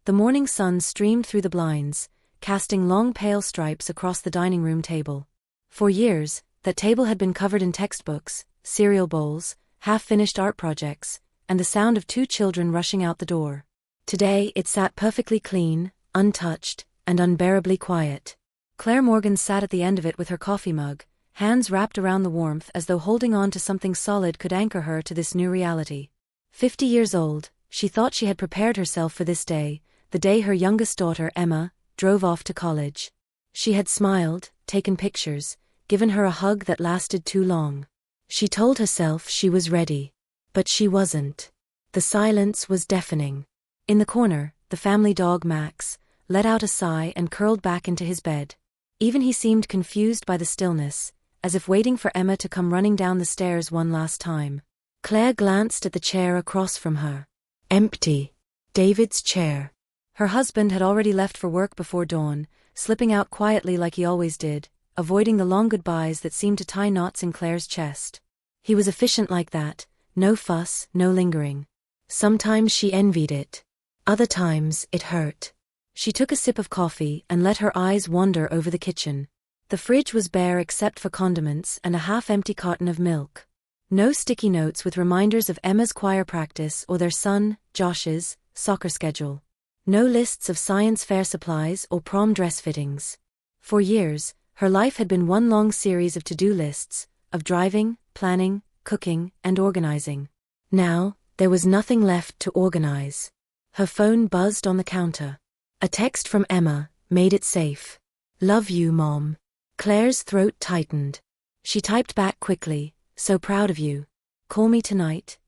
The morning sun streamed through the blinds, casting long pale stripes across the dining room table. For years, that table had been covered in textbooks, cereal bowls, half-finished art projects, and the sound of 2 children rushing out the door. Today it sat perfectly clean, untouched, and unbearably quiet. Claire Morgan sat at the end of it with her coffee mug, hands wrapped around the warmth as though holding on to something solid could anchor her to this new reality. 50 years old, she thought she had prepared herself for this day, the day her youngest daughter, Emma, drove off to college. She had smiled, taken pictures, given her a hug that lasted too long. She told herself she was ready. But she wasn't. The silence was deafening. In the corner, the family dog Max let out a sigh and curled back into his bed. Even he seemed confused by the stillness, as if waiting for Emma to come running down the stairs one last time. Claire glanced at the chair across from her. Empty. David's chair. Her husband had already left for work before dawn, slipping out quietly like he always did, avoiding the long goodbyes that seemed to tie knots in Claire's chest. He was efficient like that, no fuss, no lingering. Sometimes she envied it. Other times it hurt. She took a sip of coffee and let her eyes wander over the kitchen. The fridge was bare except for condiments and a half-empty carton of milk. No sticky notes with reminders of Emma's choir practice or their son, Josh's, soccer schedule. No lists of science fair supplies or prom dress fittings. For years, her life had been one long series of to-do lists, of driving, planning, cooking, and organizing. Now, there was nothing left to organize. Her phone buzzed on the counter. A text from Emma made it safe. "Love you, Mom." Claire's throat tightened. She typed back quickly, "So proud of you. Call me tonight,"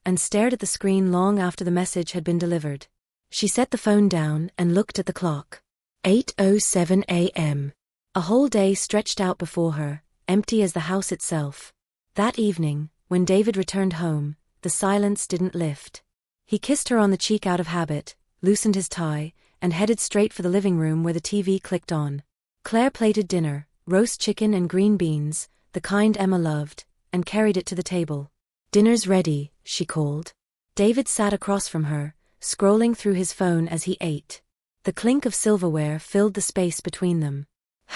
and stared at the screen long after the message had been delivered. She set the phone down and looked at the clock. 8:07 a.m. A whole day stretched out before her, empty as the house itself. That evening, when David returned home, the silence didn't lift. He kissed her on the cheek out of habit, loosened his tie, and headed straight for the living room where the TV clicked on. Claire plated dinner, roast chicken and green beans, the kind Emma loved, and carried it to the table. "Dinner's ready," she called. David sat across from her, scrolling through his phone as he ate. The clink of silverware filled the space between them.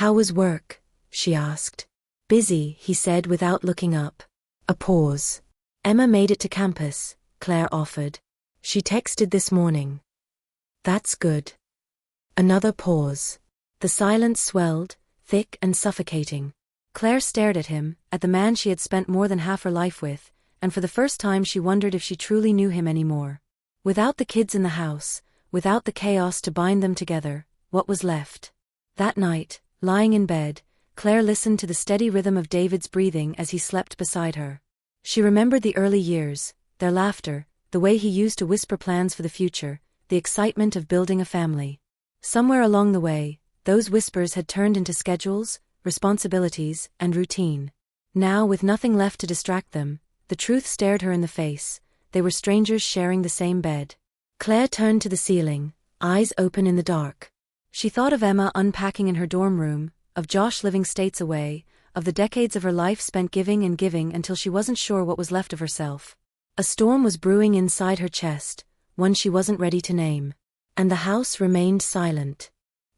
"How was work?" she asked. "Busy," he said without looking up. A pause. "Emma made it to campus," Claire offered. "She texted this morning." "That's good." Another pause. The silence swelled, thick and suffocating. Claire stared at him, at the man she had spent more than half her life with, and for the first time she wondered if she truly knew him anymore. Without the kids in the house, without the chaos to bind them together, what was left? That night, lying in bed, Claire listened to the steady rhythm of David's breathing as he slept beside her. She remembered the early years, their laughter, the way he used to whisper plans for the future, the excitement of building a family. Somewhere along the way, those whispers had turned into schedules, responsibilities, and routine. Now, with nothing left to distract them, the truth stared her in the face. They were strangers sharing the same bed. Claire turned to the ceiling, eyes open in the dark. She thought of Emma unpacking in her dorm room, of Josh living states away, of the decades of her life spent giving and giving until she wasn't sure what was left of herself. A storm was brewing inside her chest, one she wasn't ready to name. And the house remained silent.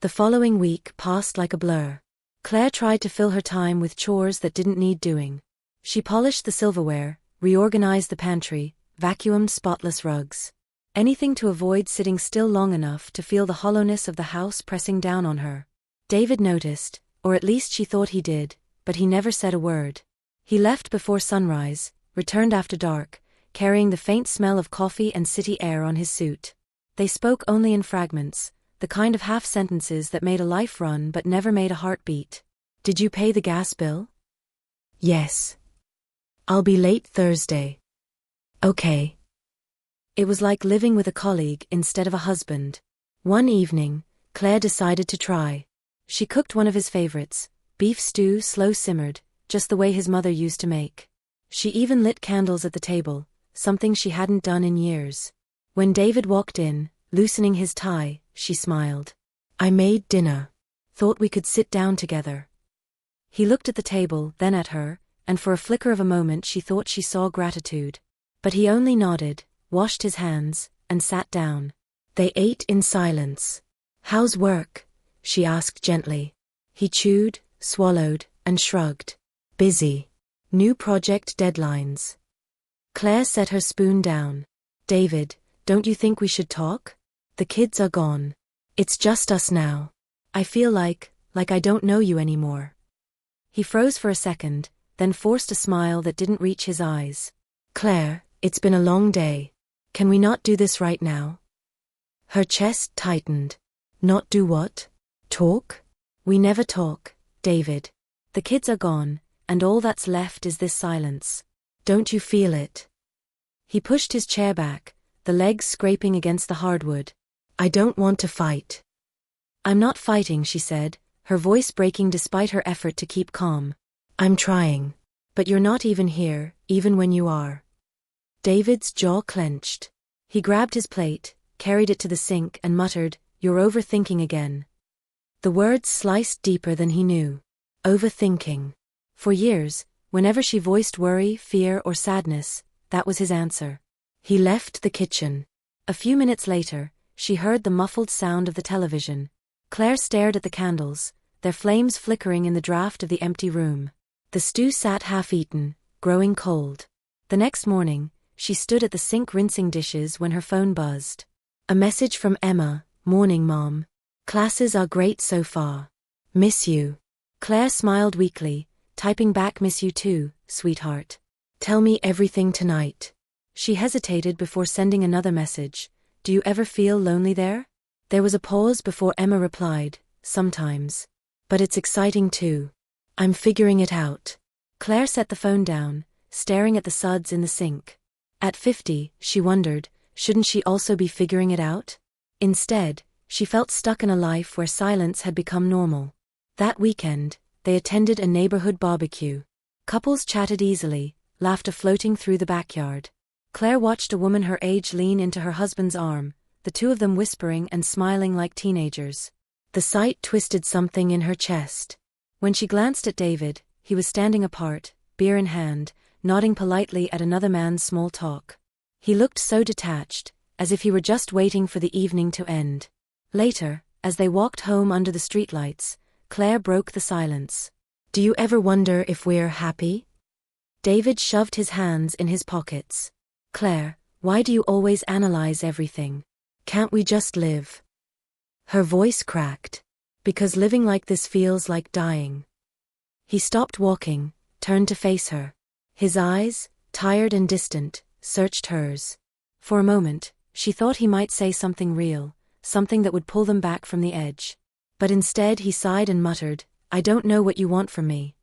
The following week passed like a blur. Claire tried to fill her time with chores that didn't need doing. She polished the silverware, reorganized the pantry, vacuumed spotless rugs. Anything to avoid sitting still long enough to feel the hollowness of the house pressing down on her. David noticed, or at least she thought he did, but he never said a word. He left before sunrise, returned after dark, carrying the faint smell of coffee and city air on his suit. They spoke only in fragments, the kind of half-sentences that made a life run but never made a heart beat. "Did you pay the gas bill?" "Yes." "I'll be late Thursday." "Okay." It was like living with a colleague instead of a husband. One evening, Claire decided to try. She cooked one of his favorites, beef stew slow-simmered, just the way his mother used to make. She even lit candles at the table, something she hadn't done in years. When David walked in, loosening his tie, she smiled. "I made dinner. Thought we could sit down together." He looked at the table, then at her, and for a flicker of a moment she thought she saw gratitude. But he only nodded, washed his hands, and sat down. They ate in silence. "How's work?" she asked gently. He chewed, swallowed, and shrugged. "Busy. New project deadlines." Claire set her spoon down. "David, don't you think we should talk? The kids are gone. It's just us now. I feel like I don't know you anymore." He froze for a second, then forced a smile that didn't reach his eyes. "Claire, it's been a long day. Can we not do this right now?" Her chest tightened. "Not do what? Talk?" "We never talk, David. The kids are gone, and all that's left is this silence. Don't you feel it?" He pushed his chair back, the legs scraping against the hardwood. "I don't want to fight." "I'm not fighting," she said, her voice breaking despite her effort to keep calm. "I'm trying. But you're not even here, even when you are." David's jaw clenched. He grabbed his plate, carried it to the sink and muttered, "You're overthinking again." The words sliced deeper than he knew. Overthinking. For years, whenever she voiced worry, fear, or sadness, that was his answer. He left the kitchen. A few minutes later, she heard the muffled sound of the television. Claire stared at the candles, their flames flickering in the draught of the empty room. The stew sat half-eaten, growing cold. The next morning, she stood at the sink rinsing dishes when her phone buzzed. A message from Emma. "Morning, Mom. Classes are great so far. Miss you." Claire smiled weakly, typing back, "Miss you too, sweetheart. Tell me everything tonight." She hesitated before sending another message. "Do you ever feel lonely there?" There was a pause before Emma replied, "Sometimes. But it's exciting too. I'm figuring it out." Claire set the phone down, staring at the suds in the sink. At 50, she wondered, shouldn't she also be figuring it out? Instead, she felt stuck in a life where silence had become normal. That weekend, they attended a neighborhood barbecue. Couples chatted easily, laughter floating through the backyard. Claire watched a woman her age lean into her husband's arm, the two of them whispering and smiling like teenagers. The sight twisted something in her chest. When she glanced at David, he was standing apart, beer in hand, nodding politely at another man's small talk. He looked so detached, as if he were just waiting for the evening to end. Later, as they walked home under the streetlights, Claire broke the silence. "Do you ever wonder if we're happy?" David shoved his hands in his pockets. "Claire, why do you always analyze everything? Can't we just live?" Her voice cracked. "Because living like this feels like dying." He stopped walking, turned to face her. His eyes, tired and distant, searched hers. For a moment, she thought he might say something real, something that would pull them back from the edge. But instead he sighed and muttered, "I don't know what you want from me."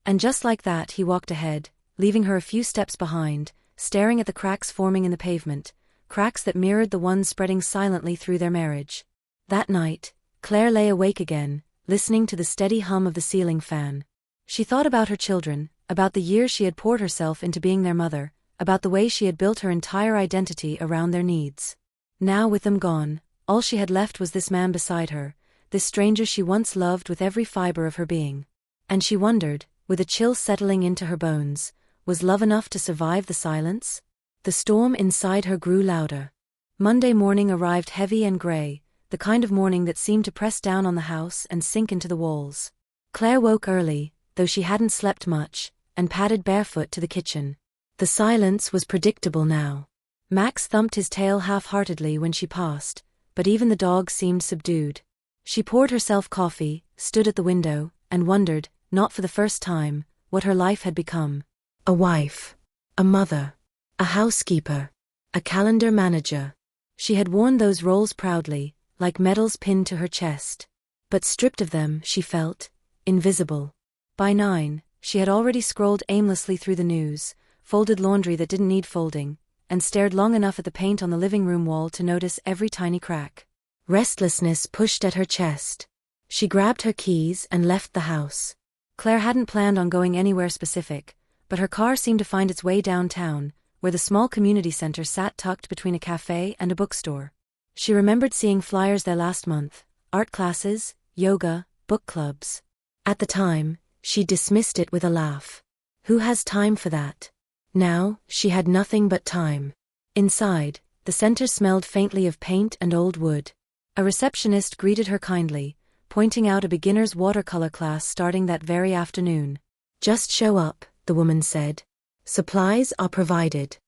And just like that he walked ahead, leaving her a few steps behind, staring at the cracks forming in the pavement, cracks that mirrored the ones spreading silently through their marriage. That night, Claire lay awake again, listening to the steady hum of the ceiling fan. She thought about her children, about the years she had poured herself into being their mother, about the way she had built her entire identity around their needs. Now with them gone, all she had left was this man beside her, this stranger she once loved with every fiber of her being. And she wondered, with a chill settling into her bones, was love enough to survive the silence? The storm inside her grew louder. Monday morning arrived heavy and gray, the kind of morning that seemed to press down on the house and sink into the walls. Claire woke early, though she hadn't slept much, and padded barefoot to the kitchen. The silence was predictable now. Max thumped his tail half-heartedly when she passed, but even the dog seemed subdued. She poured herself coffee, stood at the window, and wondered, not for the first time, what her life had become. A wife. A mother. A housekeeper. A calendar manager. She had worn those roles proudly, like medals pinned to her chest. But stripped of them, she felt invisible. By 9, she had already scrolled aimlessly through the news, folded laundry that didn't need folding, and stared long enough at the paint on the living room wall to notice every tiny crack. Restlessness pushed at her chest. She grabbed her keys and left the house. Claire hadn't planned on going anywhere specific, but her car seemed to find its way downtown, where the small community center sat tucked between a cafe and a bookstore. She remembered seeing flyers there last month: art classes, yoga, book clubs. At the time, she dismissed it with a laugh. Who has time for that? Now, she had nothing but time. Inside, The center smelled faintly of paint and old wood. A receptionist greeted her kindly, pointing out a beginner's watercolor class starting that very afternoon. "Just show up," the woman said. "Supplies are provided."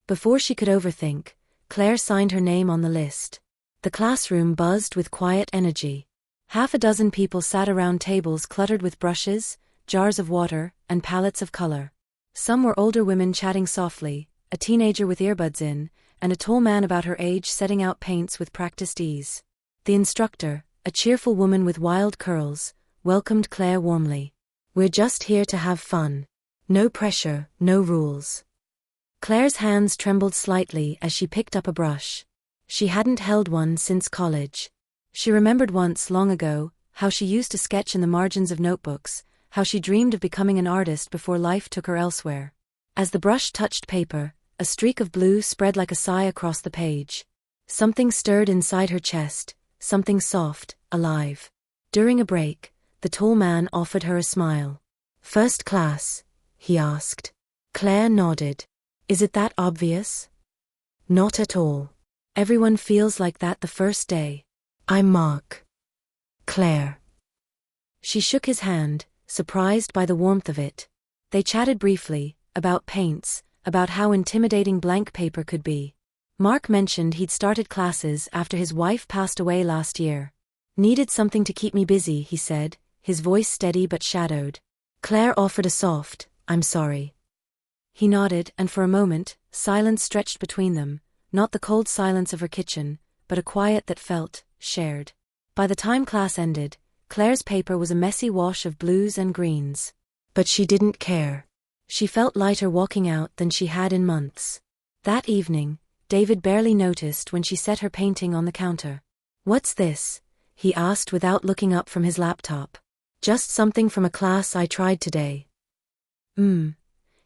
Before she could overthink, Claire signed her name on the list. The classroom buzzed with quiet energy. Half a dozen people sat around tables cluttered with brushes, jars of water, and palettes of color. Some were older women chatting softly, a teenager with earbuds in, and a tall man about her age setting out paints with practiced ease. The instructor, a cheerful woman with wild curls, welcomed Claire warmly. "We're just here to have fun. No pressure, no rules." Claire's hands trembled slightly as she picked up a brush. She hadn't held one since college. She remembered once, long ago, how she used to sketch in the margins of notebooks, how she dreamed of becoming an artist before life took her elsewhere. As the brush touched paper, a streak of blue spread like a sigh across the page. Something stirred inside her chest, something soft, alive. During a break, the tall man offered her a smile. "First class?" he asked. Claire nodded. "Is it that obvious?" "Not at all. Everyone feels like that the first day." "I'm Mark." "Claire." She shook his hand, surprised by the warmth of it. They chatted briefly, about paints, about how intimidating blank paper could be. Mark mentioned he'd started classes after his wife passed away last year. "Needed something to keep me busy," he said, his voice steady but shadowed. Claire offered a soft, "I'm sorry." He nodded, and for a moment, silence stretched between them, not the cold silence of her kitchen, but a quiet that felt shared. By the time class ended, Claire's paper was a messy wash of blues and greens. But she didn't care. She felt lighter walking out than she had in months. That evening, David barely noticed when she set her painting on the counter. "What's this?" he asked without looking up from his laptop. "Just something from a class I tried today."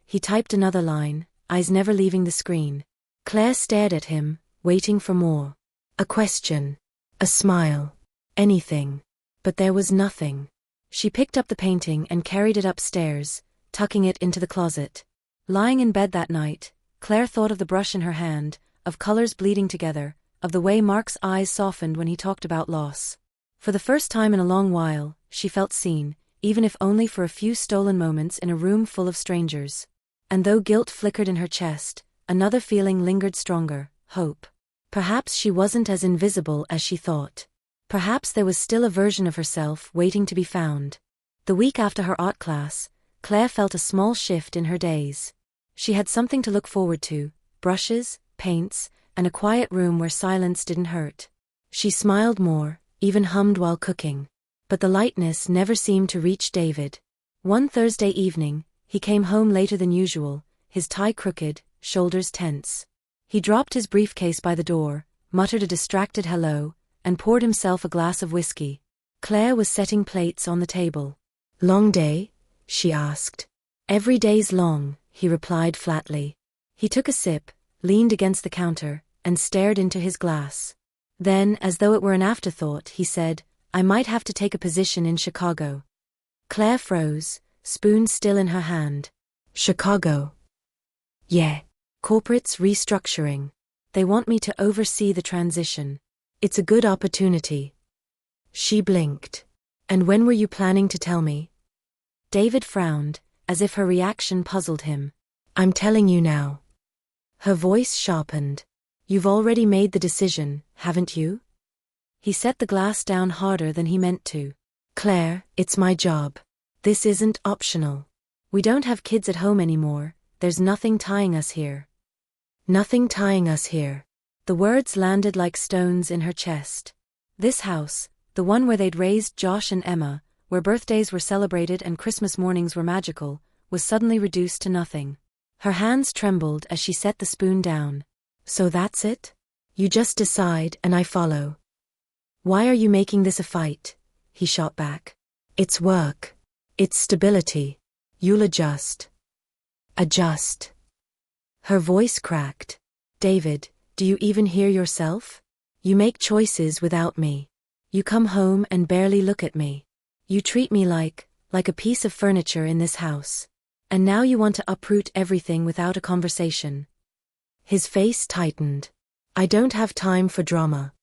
He typed another line, eyes never leaving the screen. Claire stared at him, waiting for more. A question. A smile. Anything. But there was nothing. She picked up the painting and carried it upstairs, tucking it into the closet. Lying in bed that night, Claire thought of the brush in her hand, of colors bleeding together, of the way Mark's eyes softened when he talked about loss. For the first time in a long while, she felt seen, even if only for a few stolen moments in a room full of strangers. And though guilt flickered in her chest, another feeling lingered stronger, hope. Perhaps she wasn't as invisible as she thought. Perhaps there was still a version of herself waiting to be found. The week after her art class, Claire felt a small shift in her days. She had something to look forward to, brushes, paints, and a quiet room where silence didn't hurt. She smiled more, even hummed while cooking. But the lightness never seemed to reach David. One Thursday evening, he came home later than usual, his tie crooked, shoulders tense. He dropped his briefcase by the door, muttered a distracted hello, and poured himself a glass of whiskey. Claire was setting plates on the table. "Long day?" she asked. "Every day's long," he replied flatly. He took a sip, leaned against the counter, and stared into his glass. Then, as though it were an afterthought, he said, "I might have to take a position in Chicago." Claire froze, spoon still in her hand. "Chicago?" "Yeah. Corporate's restructuring. They want me to oversee the transition. It's a good opportunity." She blinked. "And when were you planning to tell me?" David frowned, as if her reaction puzzled him. "I'm telling you now." Her voice sharpened. "You've already made the decision, haven't you?" He set the glass down harder than he meant to. "Claire, it's my job. This isn't optional. We don't have kids at home anymore, there's nothing tying us here." "Nothing tying us here." The words landed like stones in her chest. This house, the one where they'd raised Josh and Emma, where birthdays were celebrated and Christmas mornings were magical, was suddenly reduced to nothing. Her hands trembled as she set the spoon down. "So that's it? You just decide and I follow." "Why are you making this a fight?" he shot back. "It's work. It's stability. You'll adjust." "Adjust." Her voice cracked. "David, do you even hear yourself? You make choices without me. You come home and barely look at me. You treat me like a piece of furniture in this house. And now you want to uproot everything without a conversation." His face tightened. I don't have time for drama.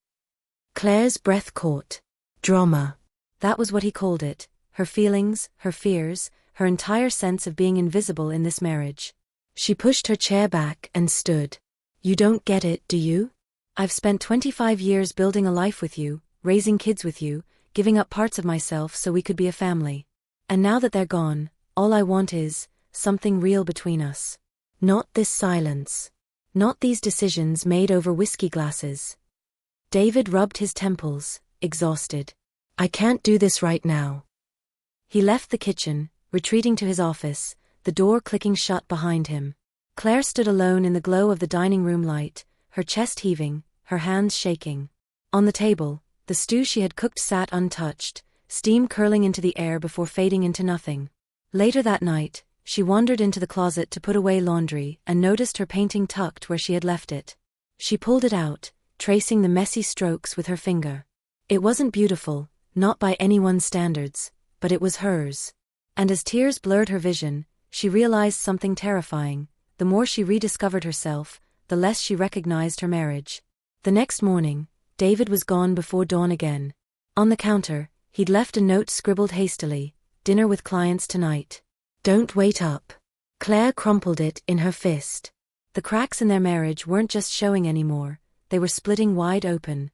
Claire's breath caught. Drama. That was what he called it. Her feelings, her fears, her entire sense of being invisible in this marriage. She pushed her chair back and stood. You don't get it, do you? I've spent 25 years building a life with you, raising kids with you, giving up parts of myself so we could be a family. And now that they're gone, all I want is something real between us. Not this silence. Not these decisions made over whiskey glasses. David rubbed his temples, exhausted. I can't do this right now. He left the kitchen, retreating to his office, the door clicking shut behind him. Claire stood alone in the glow of the dining room light, her chest heaving, her hands shaking. On the table, the stew she had cooked sat untouched, steam curling into the air before fading into nothing. Later that night, she wandered into the closet to put away laundry and noticed her painting tucked where she had left it. She pulled it out, tracing the messy strokes with her finger. It wasn't beautiful, not by anyone's standards, but it was hers. And as tears blurred her vision, she realized something terrifying. The more she rediscovered herself, the less she recognized her marriage. The next morning, David was gone before dawn again. On the counter, he'd left a note scribbled hastily, dinner with clients tonight. Don't wait up. Claire crumpled it in her fist. The cracks in their marriage weren't just showing anymore, they were splitting wide open.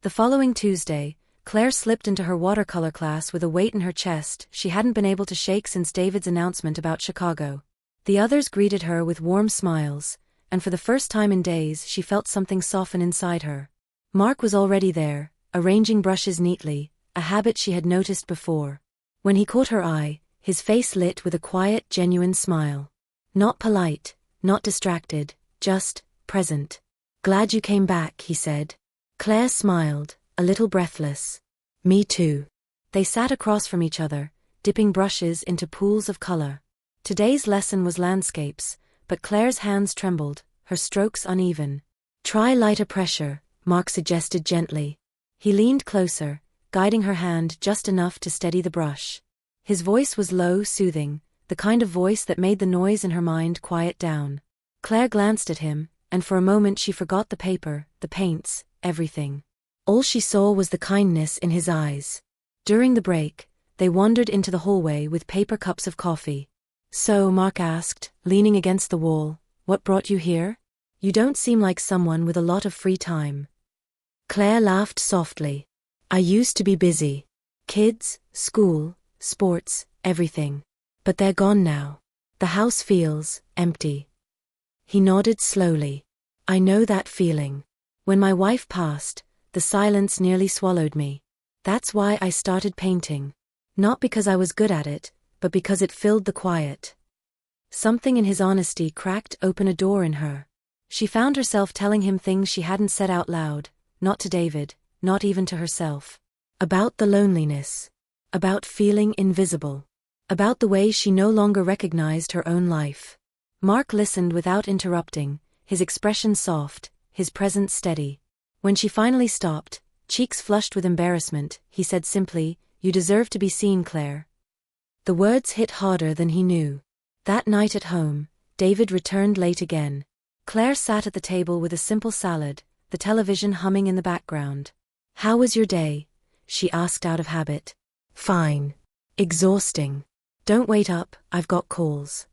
The following Tuesday, Claire slipped into her watercolor class with a weight in her chest she hadn't been able to shake since David's announcement about Chicago. The others greeted her with warm smiles, and for the first time in days she felt something soften inside her. Mark was already there, arranging brushes neatly, a habit she had noticed before. When he caught her eye, his face lit with a quiet, genuine smile. Not polite, not distracted, just present. Glad you came back, he said. Claire smiled, a little breathless. Me too. They sat across from each other, dipping brushes into pools of color. Today's lesson was landscapes, but Claire's hands trembled, her strokes uneven. Try lighter pressure, Mark suggested gently. He leaned closer, guiding her hand just enough to steady the brush. His voice was low, soothing, the kind of voice that made the noise in her mind quiet down. Claire glanced at him, and for a moment she forgot the paper, the paints, everything. All she saw was the kindness in his eyes. During the break, they wandered into the hallway with paper cups of coffee. So, Mark asked, leaning against the wall, what brought you here? You don't seem like someone with a lot of free time. Claire laughed softly. I used to be busy. Kids, school, sports, everything. But they're gone now. The house feels empty. He nodded slowly. I know that feeling. When my wife passed, the silence nearly swallowed me. That's why I started painting. Not because I was good at it, but because it filled the quiet. Something in his honesty cracked open a door in her. She found herself telling him things she hadn't said out loud, not to David, not even to herself. About the loneliness. About feeling invisible. About the way she no longer recognized her own life. Mark listened without interrupting, his expression soft, his presence steady. When she finally stopped, cheeks flushed with embarrassment, he said simply, You deserve to be seen, Claire. The words hit harder than he knew. That night at home, David returned late again. Claire sat at the table with a simple salad, the television humming in the background. How was your day? She asked out of habit. Fine. Exhausting. Don't wait up, I've got calls.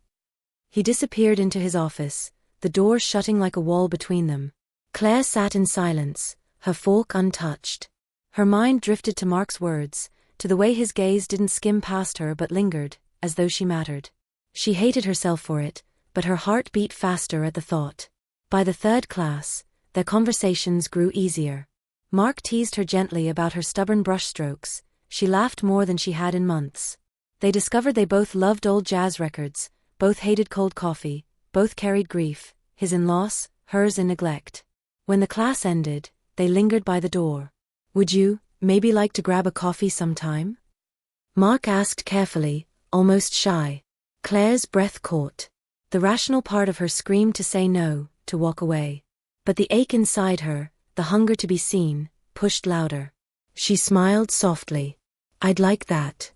He disappeared into his office, the door shutting like a wall between them. Claire sat in silence, her fork untouched. Her mind drifted to Mark's words, to the way his gaze didn't skim past her but lingered, as though she mattered. She hated herself for it, but her heart beat faster at the thought. By the third class, their conversations grew easier. Mark teased her gently about her stubborn brushstrokes. She laughed more than she had in months. They discovered they both loved old jazz records, both hated cold coffee, both carried grief, his in loss, hers in neglect. When the class ended, they lingered by the door. Would you, maybe like to grab a coffee sometime? Mark asked carefully, almost shy. Claire's breath caught. The rational part of her screamed to say no, to walk away. But the ache inside her, the hunger to be seen, pushed louder. She smiled softly. I'd like that.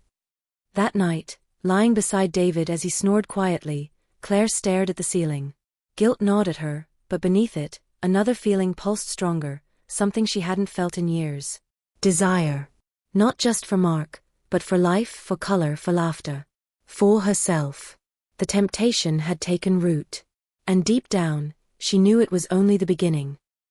That night, lying beside David as he snored quietly, Claire stared at the ceiling. Guilt gnawed at her, but beneath it, another feeling pulsed stronger, something she hadn't felt in years. Desire. Not just for Mark, but for life, for color, for laughter. For herself. The temptation had taken root. And deep down, she knew it was only the beginning.